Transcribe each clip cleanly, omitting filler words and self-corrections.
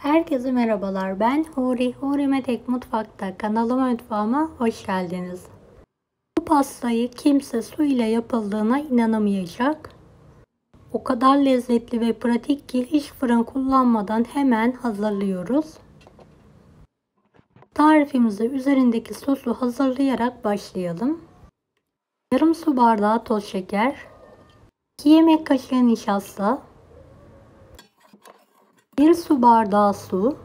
Herkese merhabalar. Ben Huri. Huri Metek Mutfak'ta mutfağıma hoş geldiniz. Bu pastayı kimse su ile yapıldığına inanamayacak. O kadar lezzetli ve pratik ki hiç fırın kullanmadan hemen hazırlıyoruz. Tarifimize üzerindeki sosu hazırlayarak başlayalım. Yarım su bardağı toz şeker, 2 yemek kaşığı nişasta, 1 su bardağı su,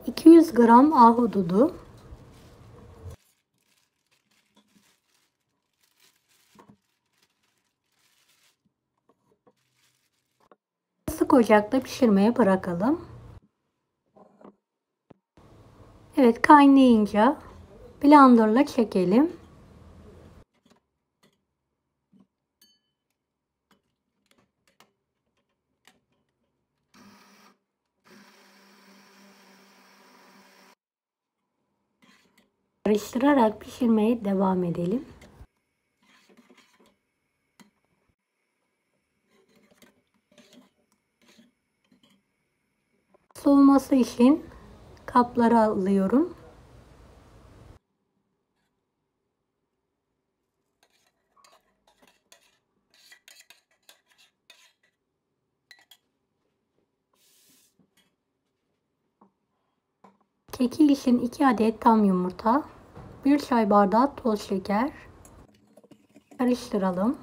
200 gram ahududu, kısık ocakta pişirmeye bırakalım. Evet, kaynayınca blenderla çekelim. Karıştırarak pişirmeye devam edelim. Soğuması için kaplara alıyorum. Keki için 2 adet tam yumurta, 1 çay bardağı toz şeker. Karıştıralım.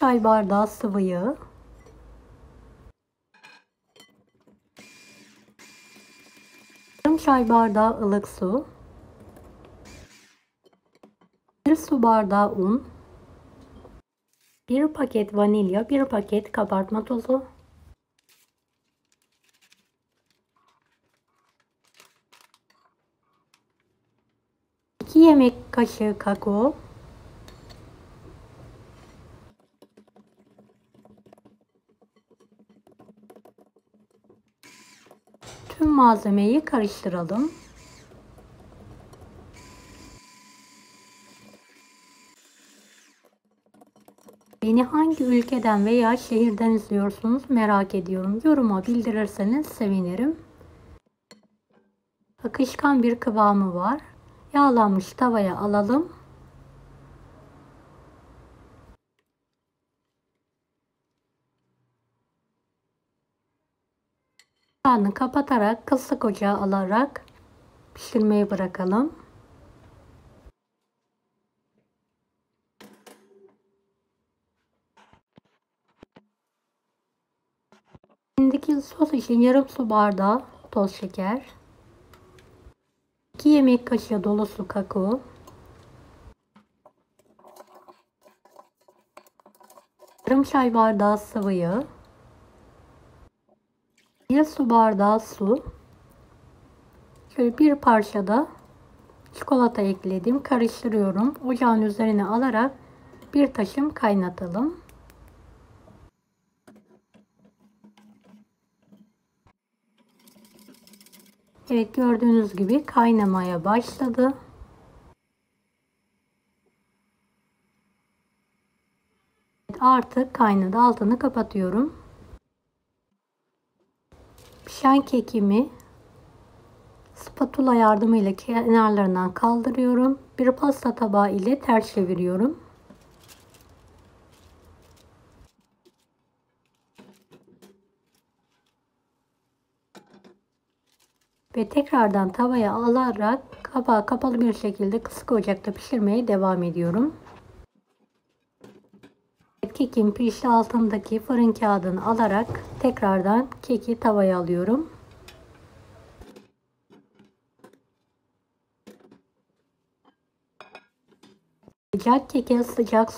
Çay bardağı sıvı yağ. Yarım çay bardağı ılık su. 1 su bardağı un. 1 paket vanilya, 1 paket kabartma tozu. 2 yemek kaşığı kakao. Tüm malzemeyi karıştıralım. Beni hangi ülkeden veya şehirden izliyorsunuz merak ediyorum. Yoruma bildirirseniz sevinirim. Akışkan bir kıvamı var. Yağlanmış tavaya alalım. Kapağını kapatarak kısık ocağa alarak pişirmeye bırakalım. Şimdiki sos için yarım su bardağı toz şeker, 2 yemek kaşığı dolusu kakao, 1 çay bardağı sıvı yağ, 1 su bardağı su, şöyle bir parça da çikolata ekledim. Karıştırıyorum. Ocağın üzerine alarak bir taşım kaynatalım. Evet, gördüğünüz gibi kaynamaya başladı. Artık kaynadı. Altını kapatıyorum. Pişen kekimi spatula yardımıyla kenarlarından kaldırıyorum. Bir pasta tabağı ile ters çeviriyorum. Ve tekrardan tavaya alarak kapağı kapalı bir şekilde kısık ocakta pişirmeye devam ediyorum. Kekin pişti, altındaki fırın kağıdını alarak tekrardan keki tavaya alıyorum. Sıcak keke sıcak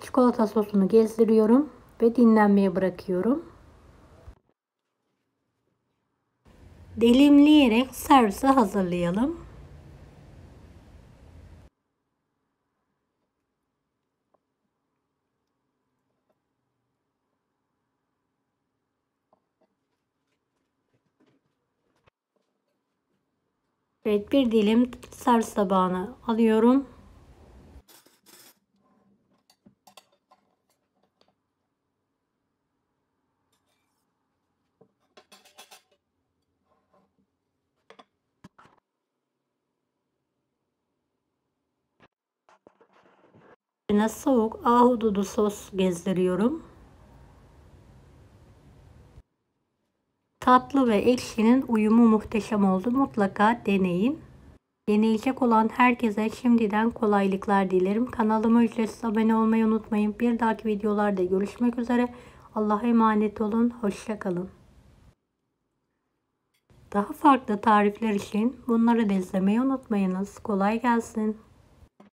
çikolata sosunu gezdiriyorum ve dinlenmeye bırakıyorum. Dilimleyerek servise hazırlayalım. Evet, bir dilim servis tabağına alıyorum. Üzerine soğuk ahududu sos gezdiriyorum. Tatlı ve ekşinin uyumu muhteşem oldu. Mutlaka deneyin. Deneyecek olan herkese şimdiden kolaylıklar dilerim. Kanalıma ücretsiz abone olmayı unutmayın. Bir dahaki videolarda görüşmek üzere. Allah'a emanet olun. Hoşça kalın. Daha farklı tarifler için bunları da izlemeyi unutmayınız. Kolay gelsin.